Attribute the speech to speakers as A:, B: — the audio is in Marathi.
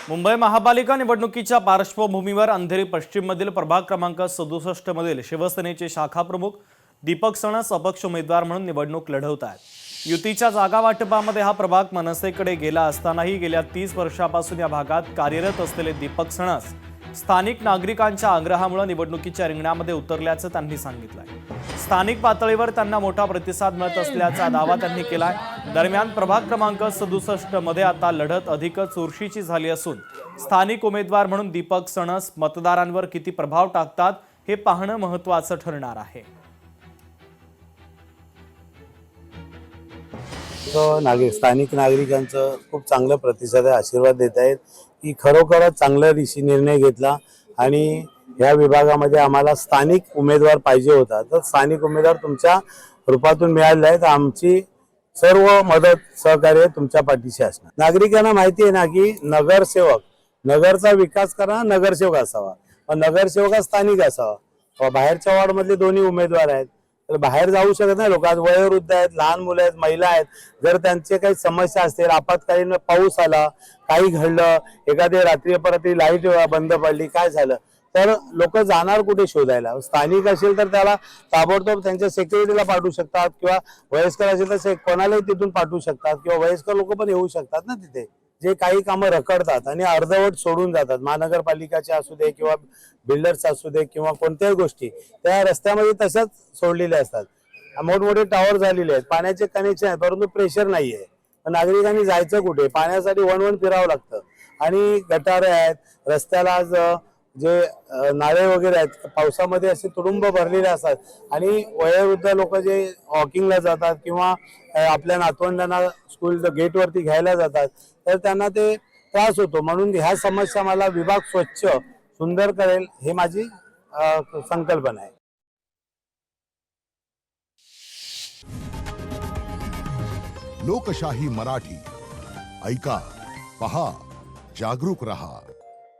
A: मुंबई महापालिका निवडणुकीच्या पार्श्वभूमीवर अंधेरी पश्चिममधील प्रभाग क्रमांक 67 मधील शिवसेनेचे शाखाप्रमुख दीपक सणस अपक्ष उमेदवार म्हणून निवडणूक लढवत आहेत। युतीच्या जागा वाटपामध्ये हा प्रभाग मनसेकडे गेला असतानाही गेल्या 30 वर्षांपासून या भागात कार्यरत असलेले दीपक सणस स्थानिक नागरिकांच्या आग्रहामुळे निवडणुकीच्या रिंगणामध्ये उतरल्याचं त्यांनी सांगितलंय। स्थानिक पातळीवर त्यांना मोठा प्रतिसाद मिळत असल्याचा दावा त्यांनी केलाय। दरम्यान प्रभाग क्रमांक 67 मध्ये आता लढत अधिकच चुरशीची झाली असून स्थानिक उमेदवार म्हणून दीपक सणस मतदारांवर किती प्रभाव टाकतात हे पाहणं महत्त्वाचं ठरणार आहे।
B: स्थानिक नागरिकांचं खूप चांगला प्रतिसाद आहे, आशीर्वाद देत आहेत की खरोखरच चांगला निर्णय घेतला आणि या विभागामध्ये आम्हाला स्थानिक उमेदवार पाहिजे होता, तर स्थानिक उमेदवार तुमच्या रूपातून मिळाले आहेत। आमची सर्व मदत सहकार्य तुमच्या पाठीशी असणार। नागरिकांना माहिती आहे ना की नगरसेवक नगरचा विकास करणारा नगरसेवक असावा, पण नगरसेवक हा स्थानिक असावा। बाहेरच्या वॉर्ड मधले दोन्ही उमेदवार आहेत, तर बाहेर जाऊ शकत नाही। लोक आज वयोवृद्ध आहेत, लहान मुलं आहेत, महिला आहेत। जर त्यांचे काही समस्या असतील, आपत्कालीन पाऊस आला, काही घडलं, एखादी रात्री परत लाईट बंद पडली, काय झालं, तर लोक जाणार कुठे शोधायला? स्थानिक असेल तर त्याला ताबडतोब त्यांच्या सिक्युरिटीला पाठवू शकतात, किंवा वयस्कर असेल तर कोणालाही तिथून पाठवू शकतात, किंवा वयस्कर लोक पण येऊ शकतात ना तिथे। जे काही कामं रखडतात आणि अर्धवट सोडून जातात, महानगरपालिकाचे असू दे किंवा बिल्डर्स असू दे किंवा कोणत्याही गोष्टी त्या रस्त्यामध्ये तसंच सोडलेल्या असतात। मोठमोठे टावर झालेले आहेत, पाण्याचे कनेक्शन आहे, परंतु प्रेशर नाहीये। नागरिकांनी जायचं कुठे? पाण्यासाठी वन फिरावं लागतं आणि गटारे आहेत रस्त्याला। आज जे नाळे वगैरे आहेत पावसामध्ये असे तुडुंब भरलेले असतात आणि वयोवृद्ध लोक जे वॉकिंगला जातात किंवा आपल्या नातवंडांना स्कूल गेटवरती घ्यायला जातात, तर त्यांना ते त्रास होतो। म्हणून ह्या समस्या मला विभाग स्वच्छ सुंदर करेल हे माझी संकल्पना आहे।
C: लोकशाही मराठी ऐका, पहा, जागरूक रहा।